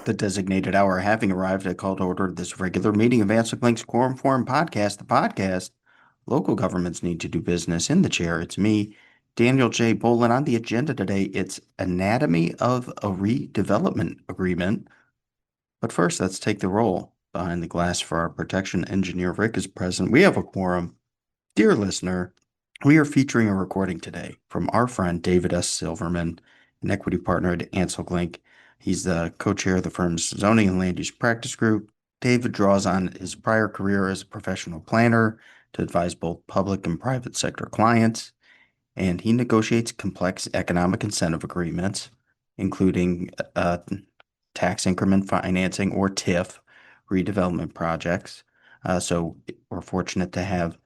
The designated hour having arrived, I call to order this regular meeting of Answer Link's Quorum Forum podcast. The podcast, local governments need to do business. In the chair, it's me, Daniel J. Bolin. On the agenda today, it's Anatomy of a Redevelopment Agreement. But first, let's take the roll. Behind the glass for our protection, engineer Rick is present. We have a quorum. Dear listener, we are featuring a recording today from our friend David S. Silverman, an equity partner at Ansel Link. He's the co-chair of the firm's zoning and land use practice group. David draws on his prior career as a professional planner to advise both public and private sector clients, and he negotiates complex economic incentive agreements, including tax increment financing or TIF redevelopment projects. So we're fortunate to have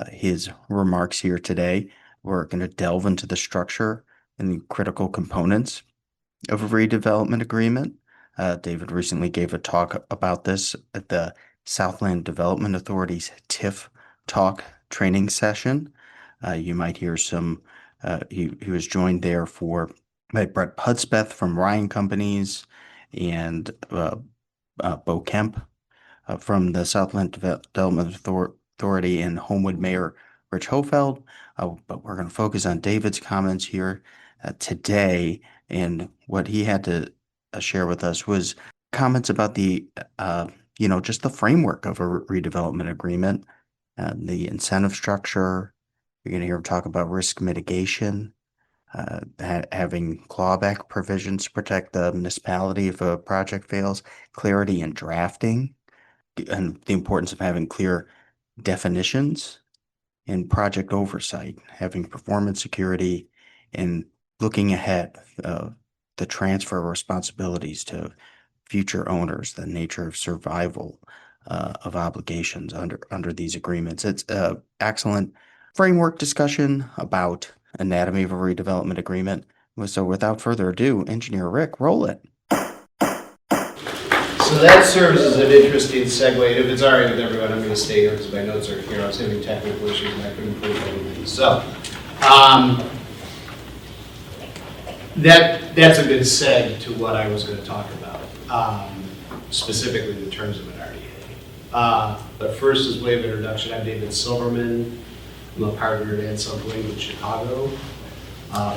his remarks here today. We're going to delve into the structure and the critical components of a redevelopment agreement. David recently gave a talk about this at the Southland Development Authority's TIF talk training session. You might hear some, he was joined there by Brett Pudspeth from Ryan Companies and Bo Kemp from the Southland Development Authority and Homewood Mayor Rich Hofeld. But we're going to focus on David's comments here today. And what he had to share with us was comments about the, just the framework of a redevelopment agreement, the incentive structure. You're going to hear him talk about risk mitigation, having clawback provisions to protect the municipality if a project fails, clarity in drafting, and the importance of having clear definitions and project oversight, having performance security, and looking ahead, the transfer of responsibilities to future owners, the nature of survival of obligations under these agreements. It's an excellent framework discussion about anatomy of a redevelopment agreement. So without further ado, Engineer Rick, roll it. So that serves as an interesting segue. If it's all right with everyone, I'm going to stay here because my notes are here. I was having technical issues and I couldn't prove anything. So that's a good seg to what I was going to talk about, specifically in terms of an RDA. But first, as way of introduction, I'm David Silverman. I'm a partner at Ansel Link in Chicago.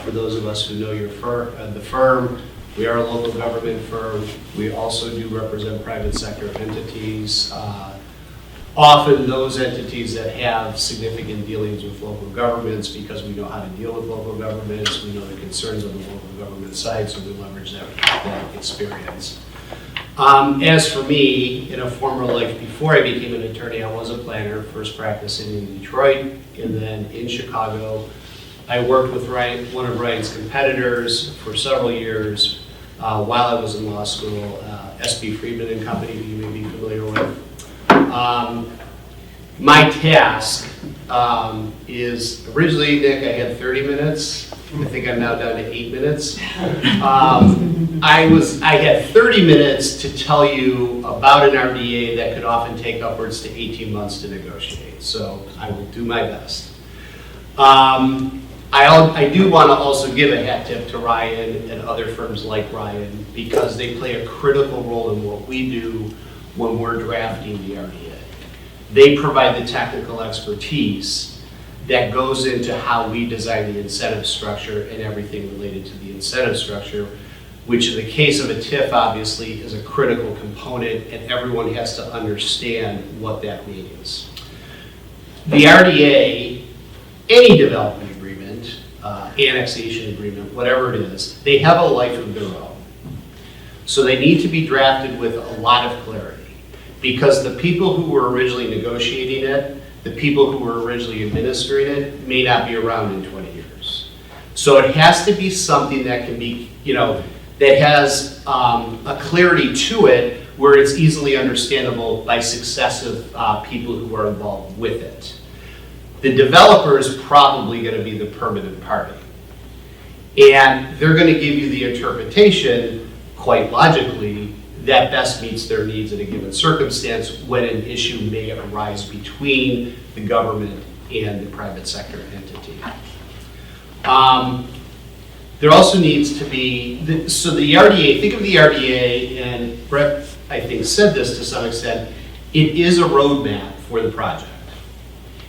For those of us who know the firm, we are a local government firm. We also do represent private sector entities, often those entities that have significant dealings with local governments because we know how to deal with local governments. We know the concerns on the local government side, so we leverage that experience. As for me, in a former life before I became an attorney, I was a planner, first practicing in Detroit and then in Chicago. I worked with one of Ryan's competitors for several years while I was in law school, S.B. Friedman and Company, who you may be familiar with. My task is, originally, Nick, I had 30 minutes. I think I'm now down to 8 minutes. I had 30 minutes to tell you about an RDA that could often take upwards to 18 months to negotiate. So I will do my best. I do want to also give a hat tip to Ryan and other firms like Ryan because they play a critical role in what we do when we're drafting the RDA. They provide the technical expertise that goes into how we design the incentive structure and everything related to the incentive structure, which in the case of a TIF obviously is a critical component and everyone has to understand what that means. The RDA, any development agreement, annexation agreement, whatever it is, they have a life of their own. So they need to be drafted with a lot of clarity because the people who were originally negotiating it, the people who were originally administering it may not be around in 20 years. So it has to be something that can be, that has a clarity to it where it's easily understandable by successive people who are involved with it. The developer is probably going to be the permanent party. And they're going to give you the interpretation, quite logically, that best meets their needs in a given circumstance when an issue may arise between the government and the private sector entity. There also needs to be, so the RDA, think of the RDA in Brett, I think, said this to some extent, it is a roadmap for the project.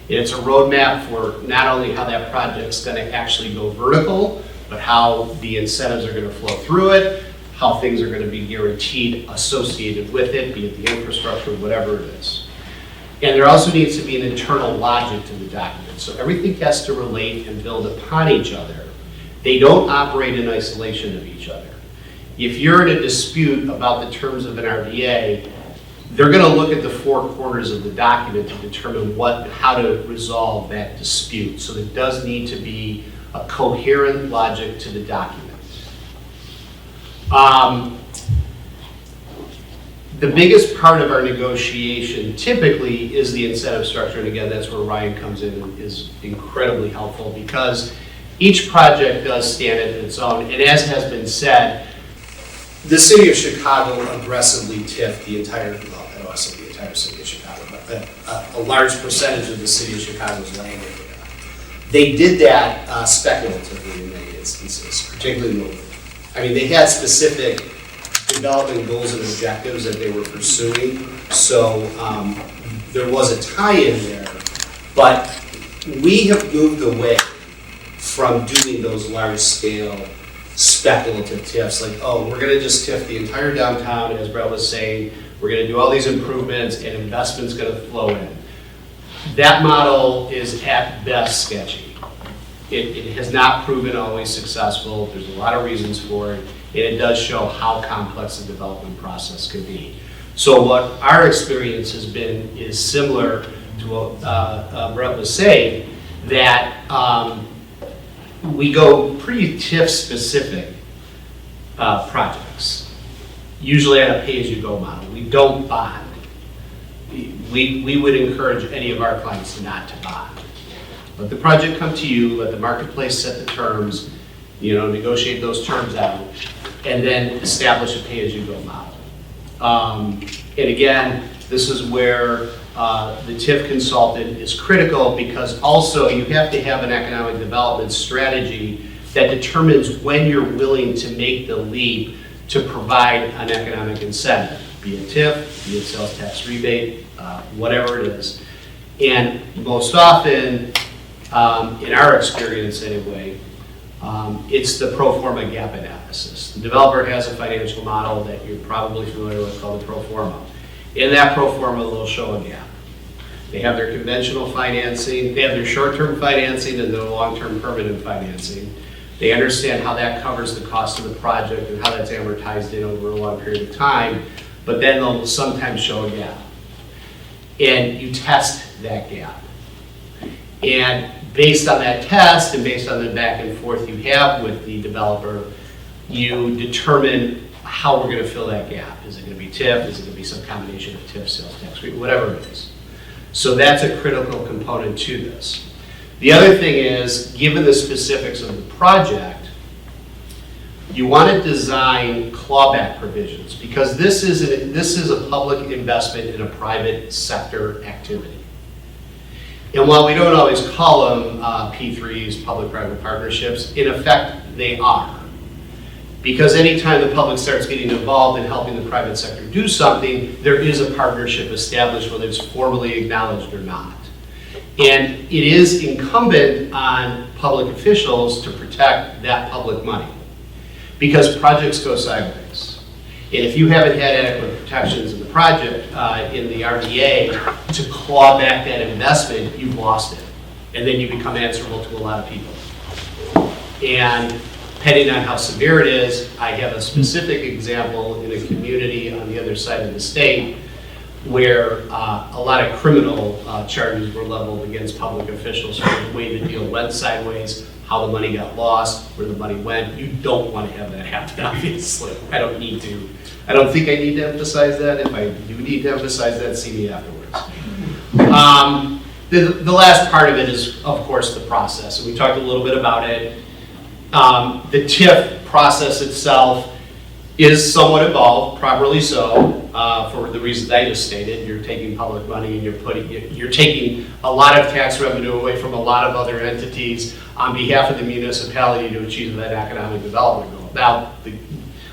It's a roadmap for not only how that project's going to actually go vertical, but how the incentives are going to flow through it, how things are going to be guaranteed associated with it, be it the infrastructure, whatever it is. And there also needs to be an internal logic to the document. So everything has to relate and build upon each other. They don't operate in isolation of each other. If you're in a dispute about the terms of an RDA, they're going to look at the four corners of the document to determine how to resolve that dispute. So there does need to be a coherent logic to the document. The biggest part of our negotiation typically is the incentive structure, and again, that's where Ryan comes in and is incredibly helpful, because each project does stand at its own, and as has been said, the city of Chicago aggressively TIF'd the entire, well, I don't want to say the entire city of Chicago, but a large percentage of the city of Chicago's land area. They did that speculatively in many instances, particularly in Lombard. I mean, they had specific development goals and objectives that they were pursuing, so there was a tie-in there, but we have moved away from doing those large-scale speculative TIFs, like, oh, we're going to just TIF the entire downtown, as Brett was saying, we're going to do all these improvements and investment's going to flow in. That model is at best sketchy. It has not proven always successful. There's a lot of reasons for it, and it does show how complex the development process can be. So what our experience has been is similar to what Brett was saying, that we go pretty TIF specific projects, usually on a pay-as-you-go model. We don't bond. We would encourage any of our clients not to bond. Let the project come to you, let the marketplace set the terms, negotiate those terms out, and then establish a pay-as-you-go model. And again, this is where the TIF consultant is critical, because also you have to have an economic development strategy that determines when you're willing to make the leap to provide an economic incentive, be it TIF, be it sales tax rebate, whatever it is. And most often, in our experience anyway, it's the pro forma gap analysis. The developer has a financial model that you're probably familiar with called the pro forma. In that pro forma, they'll show a gap. They have their conventional financing, they have their short-term financing and their long-term permanent financing. They understand how that covers the cost of the project and how that's amortized in over a long period of time, but then they'll sometimes show a gap. And you test that gap. And based on that test and based on the back and forth you have with the developer, you determine how we're going to fill that gap. Is it going to be TIF? Is it going to be some combination of TIF, sales tax, whatever it is. So that's a critical component to this. The other thing is, given the specifics of the project, you want to design clawback provisions, because this is a public investment in a private sector activity. And while we don't always call them P3s, public-private partnerships, in effect they are. Because anytime the public starts getting involved in helping the private sector do something, there is a partnership established, whether it's formally acknowledged or not. And it is incumbent on public officials to protect that public money, because projects go sideways. And if you haven't had adequate protections in the project, in the RDA, to claw back that investment, you've lost it. And then you become answerable to a lot of people. And depending on how severe it is, I have a specific example in a community on the other side of the state where a lot of criminal charges were leveled against public officials for the way the deal went sideways, how the money got lost, where the money went. You don't want to have that happen, obviously. I don't think I need to emphasize that. If I do need to emphasize that, see me afterwards. The last part of it is, of course, the process. And we talked a little bit about it. The TIF process itself is somewhat involved, properly so, for the reasons I just stated. You're taking public money and you're taking a lot of tax revenue away from a lot of other entities on behalf of the municipality to achieve that economic development goal. Now,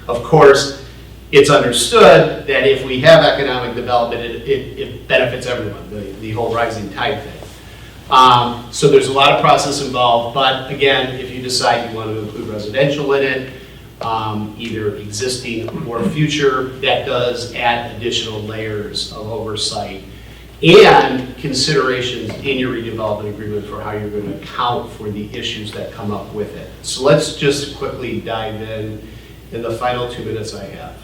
of course, it's understood that if we have economic development, it benefits everyone, the whole rising tide thing. So there's a lot of process involved, but again, if you decide you want to include residential in it, either existing or future, that does add additional layers of oversight and considerations in your redevelopment agreement for how you're going to account for the issues that come up with it. So let's just quickly dive in the final 2 minutes I have.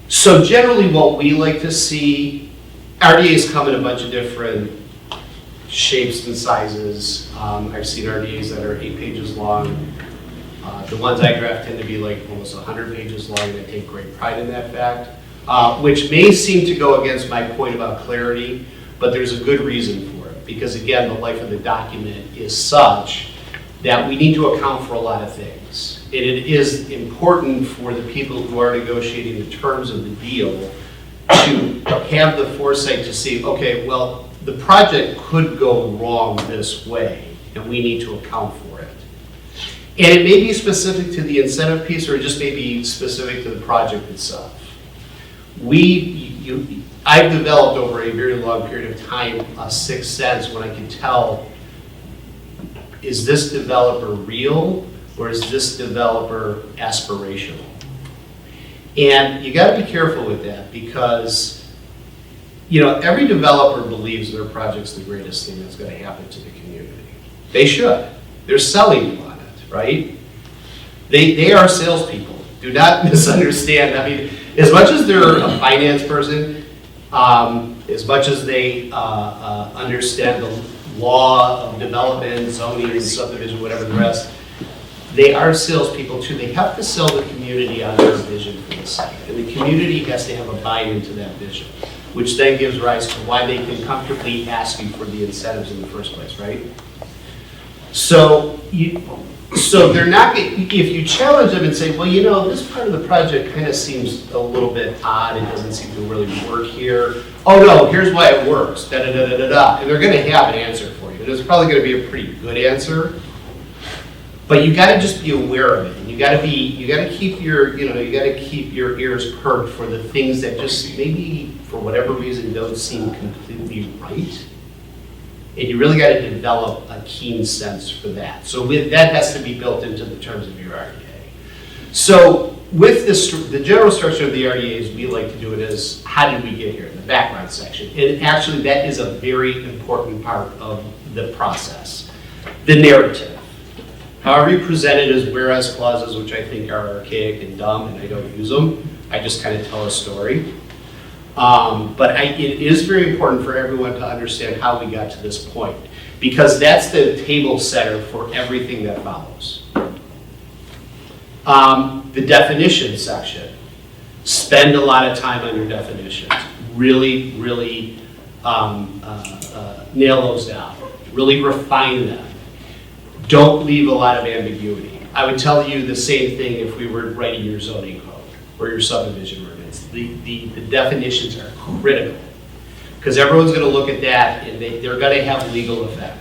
So generally what we like to see, RDAs come in a bunch of different shapes and sizes. I've seen RDAs that are 8 pages long. The ones I draft tend to be like almost 100 pages long, and I take great pride in that fact, which may seem to go against my point about clarity, but there's a good reason for it. Because again, the life of the document is such that we need to account for a lot of things. And it is important for the people who are negotiating the terms of the deal to have the foresight to see, okay, well, the project could go wrong this way, and we need to account for it. And it may be specific to the incentive piece, or it just may be specific to the project itself. I've developed over a very long period of time a sixth sense when I can tell, is this developer real, or is this developer aspirational? And you got to be careful with that, because every developer believes their project's the greatest thing that's going to happen to the community. They should. They're selling you on it, right? They are salespeople. Do not misunderstand. I mean, as much as they're a finance person, as much as they understand the law of development, zoning, subdivision, whatever the rest, they are salespeople too. They have to sell the community on their vision for the site. And the community has to have a buy-in to that vision, which then gives rise to why they can comfortably ask you for the incentives in the first place, right? So they're not, if you challenge them and say, well, this part of the project kind of seems a little bit odd, it doesn't seem to really work here. Oh no, here's why it works, da-da-da-da-da-da. And they're going to have an answer for you. And it's probably going to be a pretty good answer. But you got to just be aware of it. And you got to keep your ears perked for the things that just maybe for whatever reason don't seem completely right. And you really got to develop a keen sense for that. So that has to be built into the terms of your RDA. So with the general structure of the RDAs, we like to do it as, how did we get here? The background section. And actually that is a very important part of the process. The narrative. However you present it as whereas clauses, which I think are archaic and dumb, and I don't use them. I just kind of tell a story. But it is very important for everyone to understand how we got to this point, because that's the table setter for everything that follows. The definition section. Spend a lot of time on your definitions. Really, really nail those down. Really refine them. Don't leave a lot of ambiguity. I would tell you the same thing if we were writing your zoning code or your subdivision ordinance. The definitions are critical, because everyone's going to look at that and they're going to have legal effect.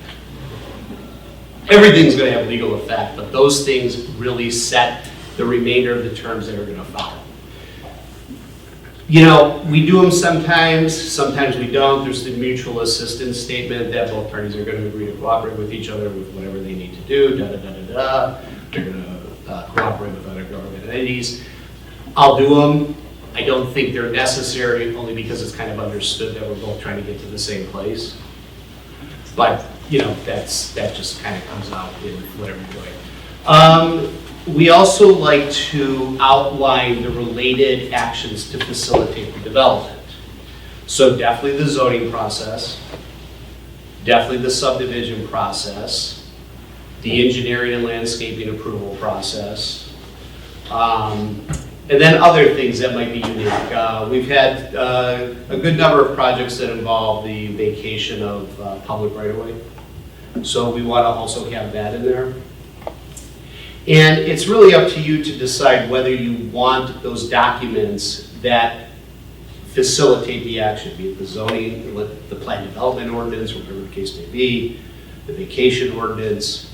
Everything's going to have legal effect, but those things really set the remainder of the terms that are going to follow. We do them sometimes we don't. There's the mutual assistance statement that both parties are going to agree to cooperate with each other with whatever they need to do, da-da-da-da-da. They're going to cooperate with other government entities. I'll do them. I don't think they're necessary, only because it's kind of understood that we're both trying to get to the same place. But, that just kind of comes out in whatever you're doing. We also like to outline the related actions to facilitate the development. So definitely the zoning process, definitely the subdivision process, the engineering and landscaping approval process, and then other things that might be unique. We've had a good number of projects that involve the vacation of public right-of-way. So we want to also have that in there. And it's really up to you to decide whether you want those documents that facilitate the action, be it the zoning, the plan development ordinance, whatever the case may be, the vacation ordinance,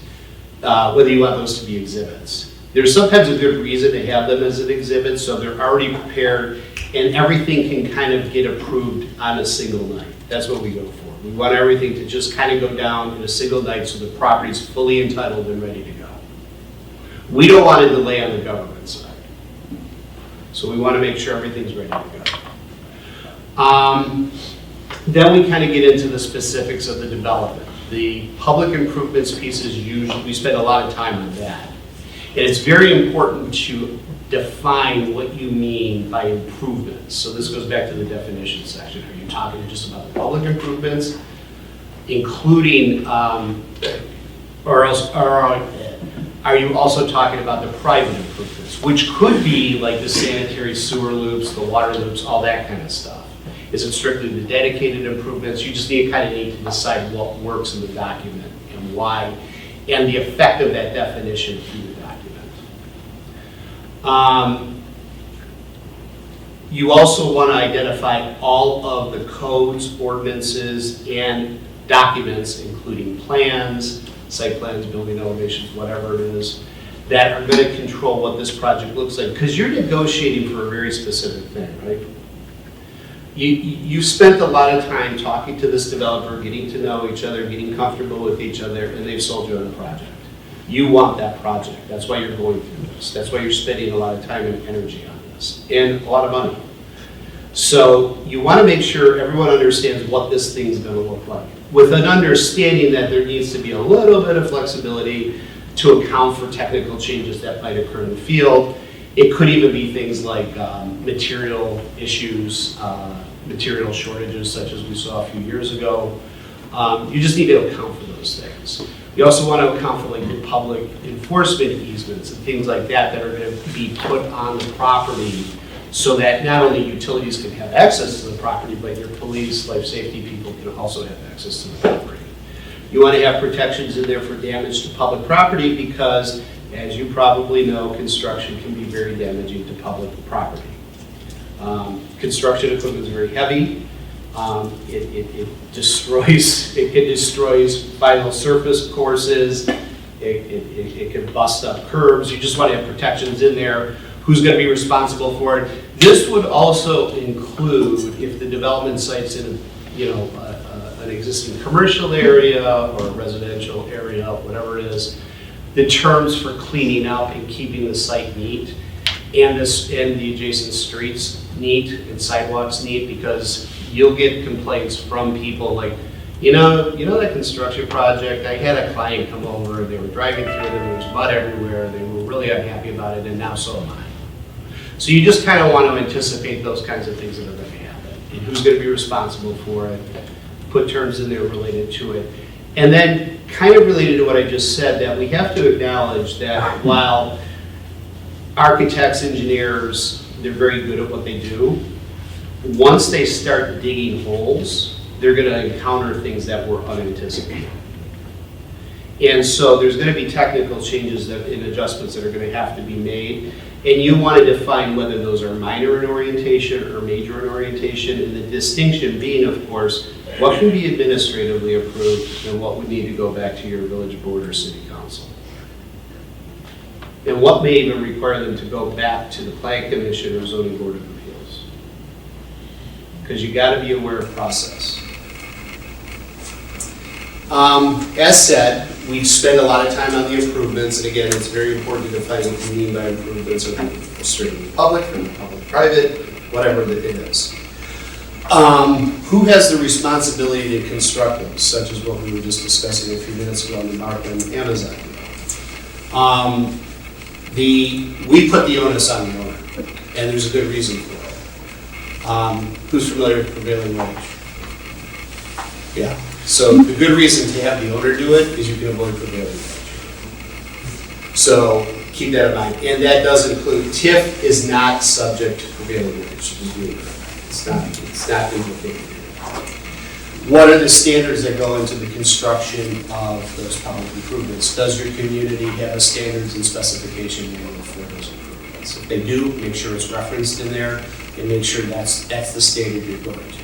whether you want those to be exhibits. There's sometimes a good reason to have them as an exhibit, so they're already prepared, and everything can kind of get approved on a single night. That's what we go for. We want everything to just kind of go down in a single night so the property's fully entitled and ready to go. We don't want to delay on the government side. So we want to make sure everything's ready to go. Then we kind of get into the specifics of the development. The public improvements pieces, usually we spend a lot of time on that. And it's very important to define what you mean by improvements. So this goes back to the definition section. Are you talking just about the public improvements, including, or are you also talking about the private improvements, which could be like the sanitary sewer loops, the water loops, all that kind of stuff? Is it strictly the dedicated improvements? You just need to decide what works in the document and why, and the effect of that definition through the document. You also want to identify all of the codes, ordinances, and documents, including plans, site plans, building elevations, whatever it is, that are going to control what this project looks like. Because you're negotiating for a very specific thing, right? You spent a lot of time talking to this developer, getting to know each other, getting comfortable with each other, and they've sold you on a project. You want that project. That's why you're going through this. That's why you're spending a lot of time and energy on this, and a lot of money. So you want to make sure everyone understands what this thing's going to look like, with an understanding that there needs to be a little bit of flexibility to account for technical changes that might occur in the field. It could even be things like material issues, material shortages, such as we saw a few years ago. You just need to account for those things. You also want to account for like the public enforcement easements and things like that that are going to be put on the property, so that not only utilities can have access to the property, but your police, life safety people can also have access to the property. You want to have protections in there for damage to public property because, as you probably know, construction can be very damaging to public property. Construction equipment is very heavy. It destroys vinyl surface courses. It can bust up curbs. You just want to have protections in there. Who's going to be responsible for it? This would also include if the development site's in an existing commercial area or a residential area, whatever it is, the terms for cleaning up and keeping the site neat and the adjacent streets neat and sidewalks neat, because you'll get complaints from people like, you know that construction project, I had a client come over, they were driving through it, and there was mud everywhere, they were really unhappy about it, and now so am I. So you just kind of want to anticipate those kinds of things that are going to happen, and who's going to be responsible for it, put terms in there related to it. And then kind of related to what I just said, that we have to acknowledge that while architects, engineers, they're very good at what they do, once they start digging holes, they're going to encounter things that were unanticipated. And so there's going to be technical changes and adjustments that are going to have to be made. And you want to define whether those are minor in orientation or major in orientation, and the distinction being, of course, what can be administratively approved and what would need to go back to your village board or city council. And what may even require them to go back to the plan commission or zoning board of appeals. Because you got to be aware of process. As said, we spend a lot of time on the improvements, and again, it's very important to define what we mean by improvements, or straight in the public, or the public-private, whatever it is. Who has the responsibility to construct them, such as what we were just discussing a few minutes ago on the Markham Amazon. We put the onus on the owner, and there's a good reason for it. Who's familiar with prevailing wage? Yeah. So the good reason to have the owner do it is you can avoid prevailing wage. So keep that in mind. And that does include, TIF is not subject to prevailing wage. It's not implicated. What are the standards that go into the construction of those public improvements? Does your community have a standards and specification manual for those improvements? If they do, make sure it's referenced in there and make sure that's the standard you're going to.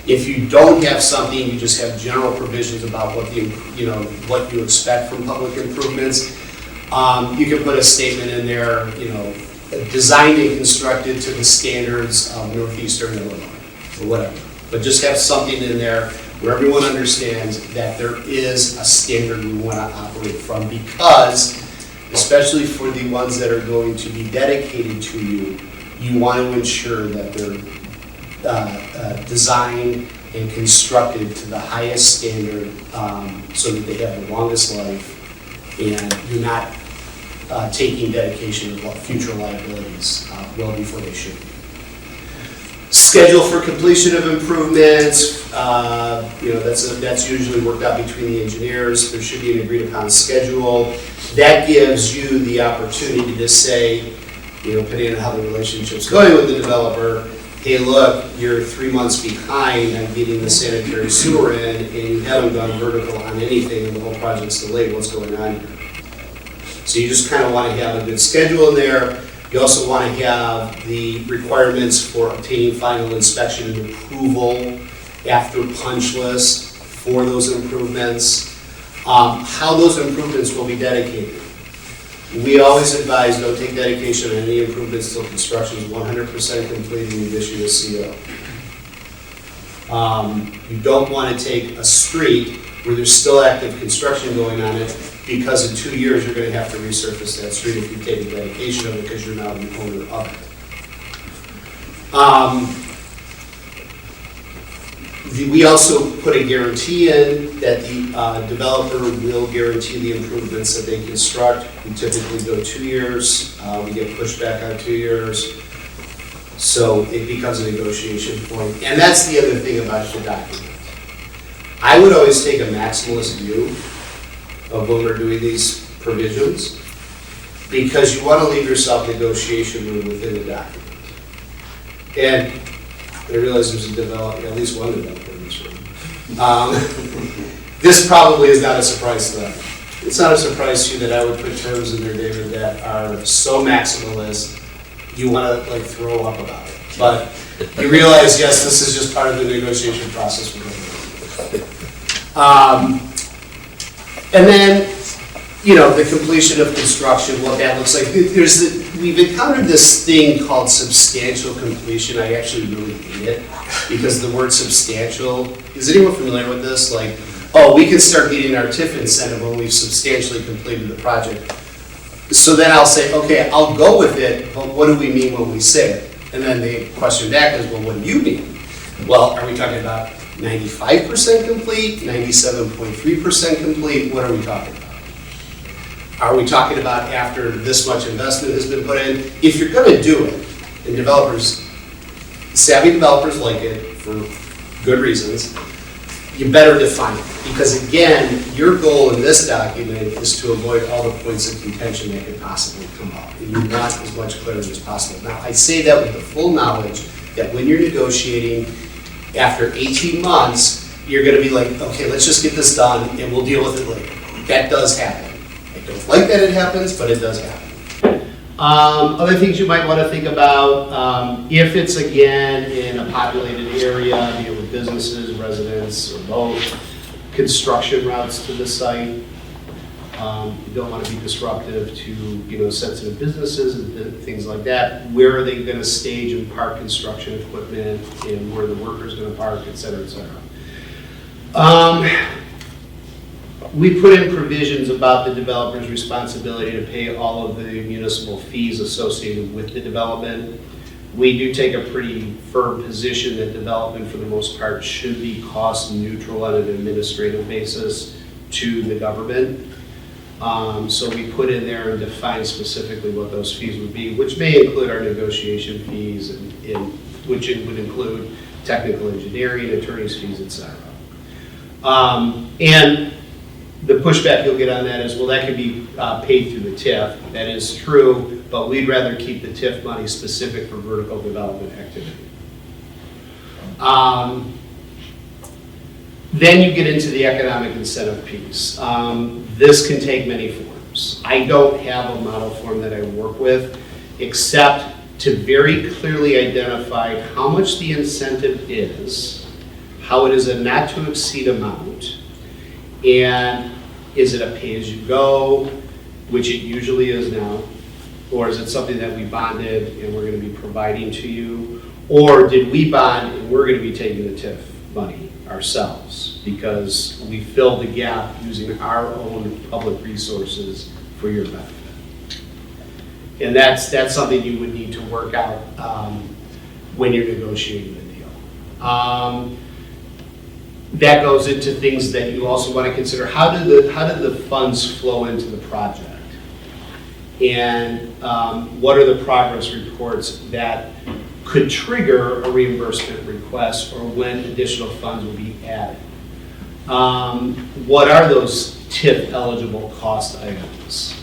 If you don't have something, you just have general provisions about what what you expect from public improvements. You can put a statement in there, designed and constructed to the standards of Northeastern Illinois, or whatever. But just have something in there where everyone understands that there is a standard we want to operate from, because, especially for the ones that are going to be dedicated to you, you want to ensure that they're designed and constructed to the highest standard, so that they have the longest life, and you're not taking dedication of future liabilities well before they should be. Schedule for completion of improvements, that's usually worked out between the engineers. There should be an agreed upon schedule. That gives you the opportunity to say, depending on how the relationship's going with the developer, hey, look, you're 3 months behind on getting the sanitary sewer in, and you haven't gone vertical on anything, and the whole project's delayed. What's going on here? So you just kind of want to have a good schedule in there. You also want to have the requirements for obtaining final inspection and approval after punch list for those improvements. How those improvements will be dedicated. We always advise don't take dedication on any improvements until construction is 100% complete and you've issued a CO. You don't want to take a street where there's still active construction going on it, because in 2 years you're going to have to resurface that street if you've taken dedication of it, because you're now the owner of it. We also put a guarantee in that the developer will guarantee the improvements that they construct. We typically go 2 years. We get pushed back on 2 years. So it becomes a negotiation point. And that's the other thing about the document. I would always take a maximalist view of when we're doing these provisions, because you want to leave yourself negotiation room within the document. And I realize there's at least one developer in this room. This probably is not a surprise to them. It's not a surprise to you that I would put terms in there, David, that are so maximalist, you want to throw up about it. But you realize, yes, this is just part of the negotiation process we're going through. And then, the completion of construction, what that looks like. We've encountered this thing called substantial completion. I actually really hate it, because the word substantial, is anyone familiar with this? We can start getting our TIF incentive when we've substantially completed the project. So then I'll say, okay, I'll go with it, but what do we mean when we say it? And then the question back is, well, what do you mean? Well, are we talking about 95% complete, 97.3% complete? What are we talking about? Are we talking about after this much investment has been put in? If you're going to do it, and savvy developers like it for good reasons, you better define it. Because again, your goal in this document is to avoid all the points of contention that could possibly come up. And you want as much clarity as possible. Now, I say that with the full knowledge that when you're negotiating, after 18 months, you're going to be like, okay, let's just get this done and we'll deal with it later. That does happen. I don't like that it happens, but it does happen. Other things you might want to think about, if it's again in a populated area, be it with businesses, residents, or both, construction routes to the site. You don't want to be disruptive to sensitive businesses and things like that. Where are they going to stage and park construction equipment, and where the workers going to park, et cetera, et cetera. We put in provisions about the developer's responsibility to pay all of the municipal fees associated with the development. We do take a pretty firm position that development, for the most part, should be cost neutral on an administrative basis to the government. So we put in there and define specifically what those fees would be, which may include our negotiation fees, and which would include technical engineering, attorney's fees, etc. And the pushback you'll get on that is, well, that can be paid through the TIF. That is true, but we'd rather keep the TIF money specific for vertical development activity. Then you get into the economic incentive piece. This can take many forms. I don't have a model form that I work with, except to very clearly identify how much the incentive is, how it is a not to exceed amount, and is it a pay-as-you-go, which it usually is now? Or is it something that we bonded and we're going to be providing to you? Or did we bond and we're going to be taking the TIF money ourselves because we filled the gap using our own public resources for your benefit? And that's something you would need to work out when you're negotiating the deal. That goes into things that you also want to consider. How did the funds flow into the project? And what are the progress reports that could trigger a reimbursement request or when additional funds will be added? What are those TIF eligible cost items?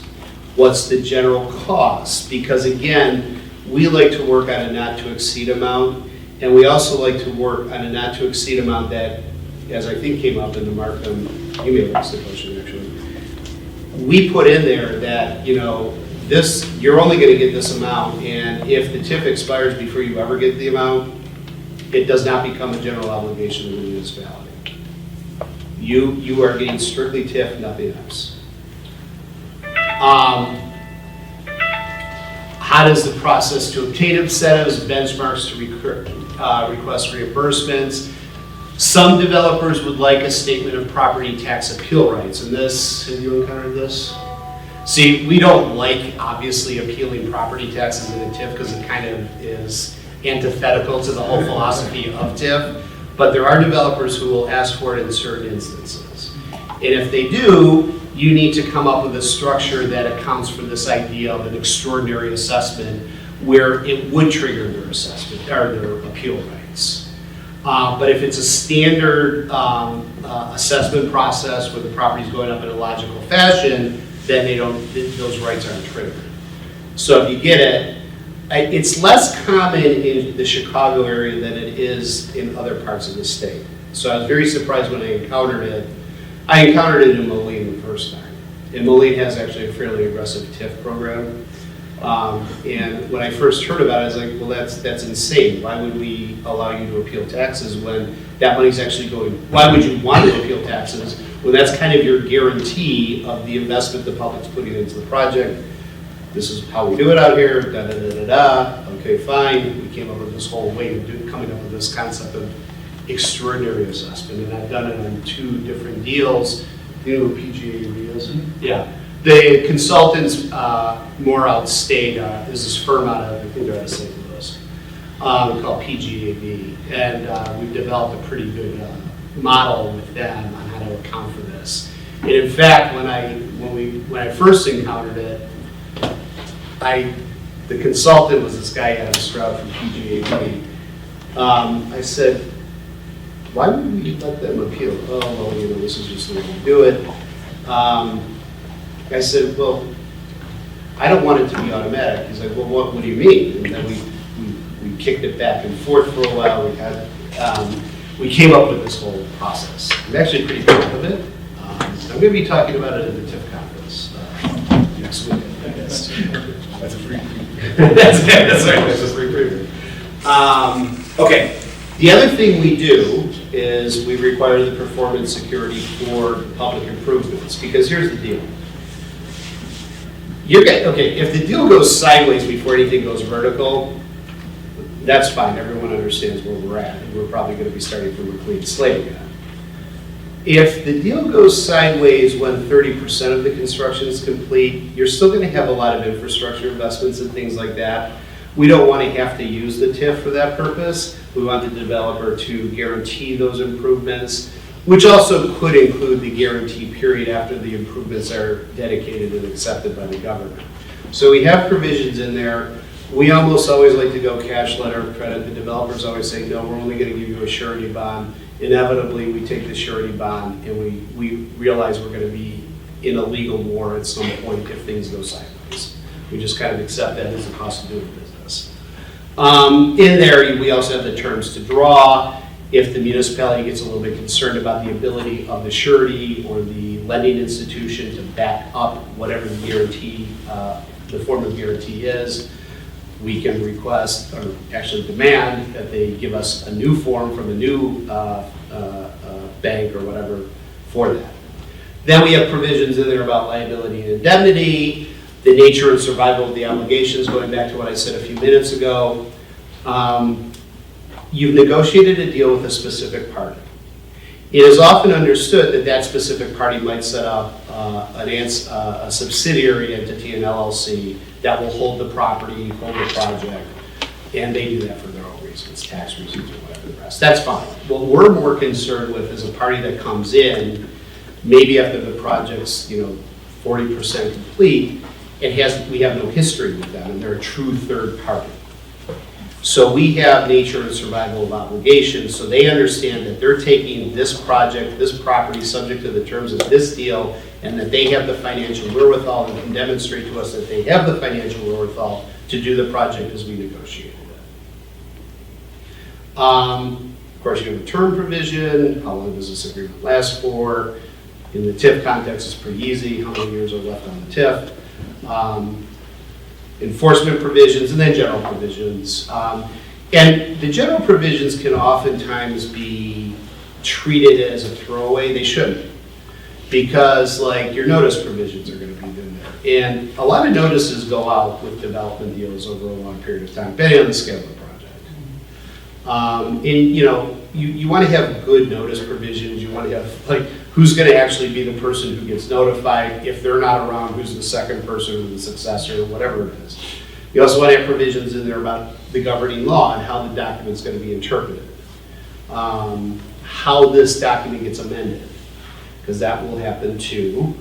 What's the general cost? Because again, we like to work on a not to exceed amount, and we also like to work on a not to exceed amount that, as I think came up in the Markham, you may have asked the question actually, we put in there that, this, you're only going to get this amount, and if the TIF expires before you ever get the amount, it does not become a general obligation of the municipality. You are getting strictly TIF, nothing else. How does the process to obtain incentives, benchmarks to request reimbursements? Some developers would like a statement of property tax appeal rights, and this, have you encountered this? See, we don't like, obviously, appealing property taxes in a TIF because it kind of is antithetical to the whole philosophy of TIF, but there are developers who will ask for it in certain instances. And if they do, you need to come up with a structure that accounts for this idea of an extraordinary assessment where it would trigger their assessment or their appeal rights. But if it's a standard assessment process where the property is going up in a logical fashion, then those rights aren't triggered. So if you get it, it's less common in the Chicago area than it is in other parts of the state. So I was very surprised when I encountered it. I encountered it in Bolin the first time. And Bolin has actually a fairly aggressive TIF program. And when I first heard about it, I was like, well, that's insane. Why would we allow you to appeal taxes when that money's actually going? Why would you want to appeal taxes when that's kind of your guarantee of the investment the public's putting into the project? This is how we do it out here, da da da da da. Okay, fine. We came up with this whole way of coming up with this concept of extraordinary assessment, and I've done it on 2 different deals. You know who PGAV is? Yeah. The consultants more outstate is this firm out of, I think they're out of St. Louis, called PGAV, and we've developed a pretty good model with them on how to account for this. And in fact, when I first encountered it, the consultant was this guy Adam Stroud from PGAV. I said, why would we let them appeal? Oh, well, this is just the way we do it. I said, well, I don't want it to be automatic. He's like, well, what do you mean? And then we kicked it back and forth for a while. We came up with this whole process. I'm actually pretty proud of it. I'm going to be talking about it at the TIF conference next week. That's a free preview. That's right. That's a free preview. Okay. The other thing we do is we require the performance security for public improvements, because here's the deal. If the deal goes sideways before anything goes vertical, that's fine. Everyone understands where we're at, and we're probably going to be starting from a clean slate again. If the deal goes sideways when 30% of the construction is complete, you're still going to have a lot of infrastructure investments and things like that. We don't want to have to use the TIF for that purpose. We want the developer to guarantee those improvements, which also could include the guarantee period after the improvements are dedicated and accepted by the government. So we have provisions in there. We almost always like to go cash letter of credit. The developers always say, no, we're only going to give you a surety bond. Inevitably, we take the surety bond and we realize we're going to be in a legal war at some point if things go sideways. We just kind of accept that as the cost of doing business. In there, we also have the terms to draw. If the municipality gets a little bit concerned about the ability of the surety or the lending institution to back up whatever the guarantee, the form of guarantee is, we can request, or actually demand, that they give us a new form from a new bank or whatever for that. Then we have provisions in there about liability and indemnity, the nature and survival of the obligations, going back to what I said a few minutes ago. You've negotiated a deal with a specific party. It is often understood that that specific party might set up a subsidiary entity, an LLC, that will hold the property, hold the project, and they do that for their own reasons, tax reasons or whatever the rest. That's fine. What we're more concerned with is a party that comes in, maybe after the project's 40% complete, and we have no history with them, and they're a true third party. So we have nature and survival of obligations, so they understand that they're taking this project, this property, subject to the terms of this deal, and that they have the financial wherewithal and can demonstrate to us that they have the financial wherewithal to do the project as we negotiated it. Of course, you have a term provision. How long does this agreement last for? In the TIF context, it's pretty easy. How many years are left on the TIF? Enforcement provisions, and then general provisions. And the general provisions can oftentimes be treated as a throwaway. They shouldn't, because like your notice provisions are going to be in there. And a lot of notices go out with development deals over a long period of time, depending on the scale of the project. And you want to have good notice provisions. You want to have like who's going to actually be the person who gets notified. If they're not around, who's the second person or the successor, or whatever it is. You also want to have provisions in there about the governing law and how the document's going to be interpreted. How this document gets amended, because that will happen too.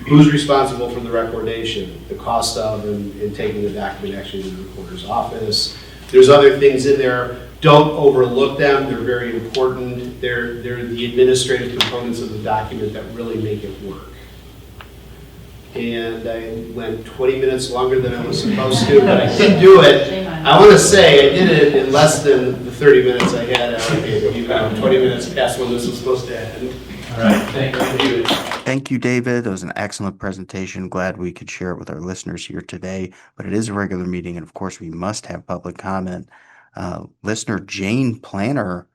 Who's responsible for the recordation, the cost of and taking the document actually to the recorder's office. There's other things in there. Don't overlook them. They're very important. They're the administrative components of the document that really make it work. And I went 20 minutes longer than I was supposed to, but I did do it. I want to say I did it in less than the 30 minutes I had allocated, even 20 minutes past when this was supposed to end. All right, thank you. Thank you, David. That was an excellent presentation. Glad we could share it with our listeners here today. But it is a regular meeting, and of course, we must have public comment. Listener Jane Planner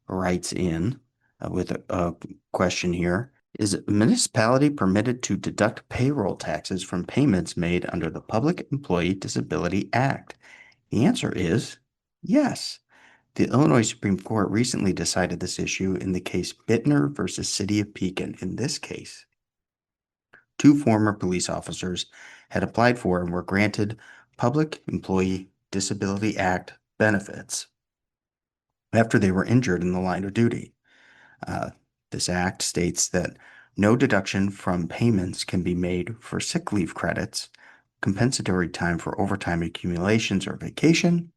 writes in with a question here. Is a municipality permitted to deduct payroll taxes from payments made under the Public Employee Disability Act? The answer is yes. The Illinois Supreme Court recently decided this issue in the case Bittner versus City of Pekin. In this case, two former police officers had applied for and were granted Public Employee Disability Act benefits after they were injured in the line of duty. This act states that no deduction from payments can be made for sick leave credits, compensatory time for overtime accumulations or vacation,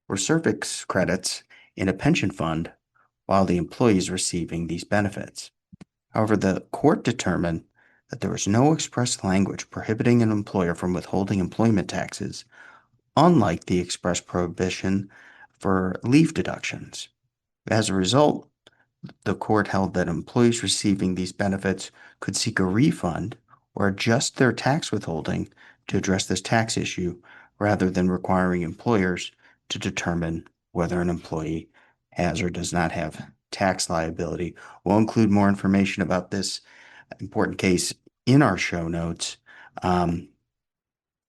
or service credits in a pension fund while the employee is receiving these benefits. However, the court determined that there was no express language prohibiting an employer from withholding employment taxes, unlike the express prohibition for leave deductions. As a result, the court held that employees receiving these benefits could seek a refund or adjust their tax withholding to address this tax issue, rather than requiring employers to determine whether an employee has or does not have tax liability. We'll include more information about this important case in our show notes,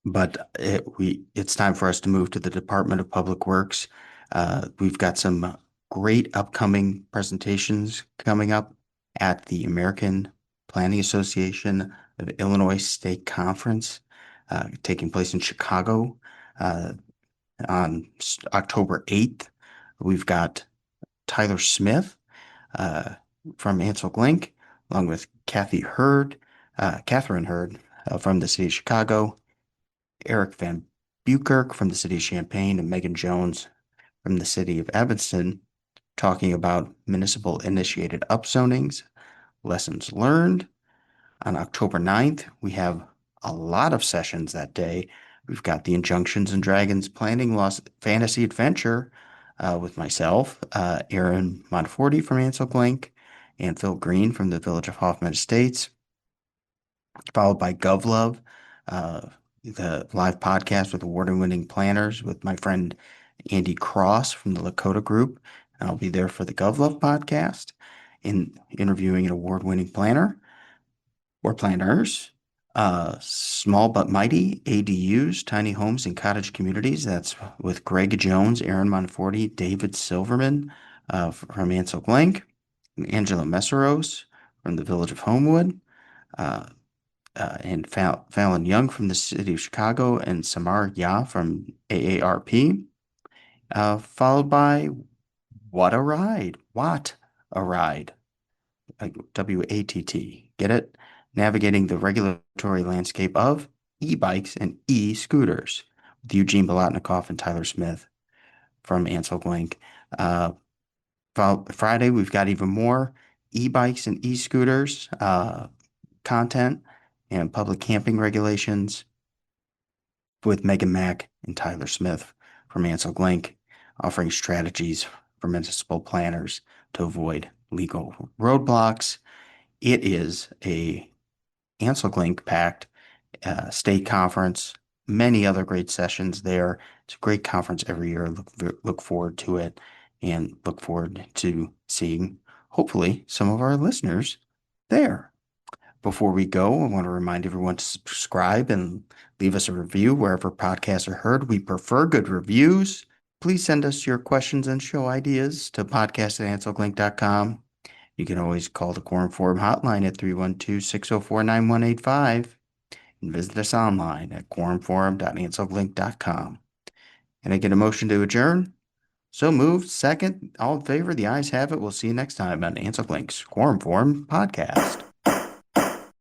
but it's time for us to move to the Department of Public Works. We've got some great upcoming presentations coming up at the American Planning Association of Illinois State Conference, taking place in Chicago on October 8th. We've got Tyler Smith from Ansel Link, along with Catherine Hurd from the city of Chicago, Eric Van Bukerk from the city of Champaign, and Megan Jones from the city of Evanston, talking about municipal initiated upzonings, lessons learned. On October 9th, we have a lot of sessions that day. We've got the Injunctions and Dragons Planning Lost Fantasy Adventure with myself, Erin Monforti from Ansel Link, and Phil Green from the Village of Hoffman Estates, followed by GovLove, the live podcast with award-winning planners with my friend Andy Cross from the Lakota group. I'll be there for the GovLove podcast in interviewing an award-winning planner. Or planners, small but mighty ADUs, tiny homes and cottage communities. That's with Greg Jones, Erin Monforti, David Silverman from Ansel Blank, Angela Mesaros from the village of Homewood, uh, and Falon Young from the city of Chicago, and Samar from AARP, followed by What a Ride. What a Ride. Like WATT. Get it? Navigating the regulatory landscape of e-bikes and e-scooters with Eugene Bolotnikov and Tyler Smith from Ansel Blank. Friday, we've got even more e-bikes and e-scooters content and public camping regulations with Megan Mack and Tyler Smith from Ansel Blank, offering strategies for municipal planners to avoid legal roadblocks. It is a Ansel Blank packed state conference, many other great sessions there. It's a great conference every year. Look forward to it and look forward to seeing, hopefully, some of our listeners there. Before we go, I want to remind everyone to subscribe and leave us a review wherever podcasts are heard. We prefer good reviews. Please send us your questions and show ideas to podcast@anselglink.com. You can always call the Quorum Forum hotline at 312-604-9185 and visit us online at quorumforum.anselglink.com. Can I get a motion to adjourn? So moved. Second. All in favor? The ayes have it. We'll see you next time on Ansel Blink's Quorum Forum podcast.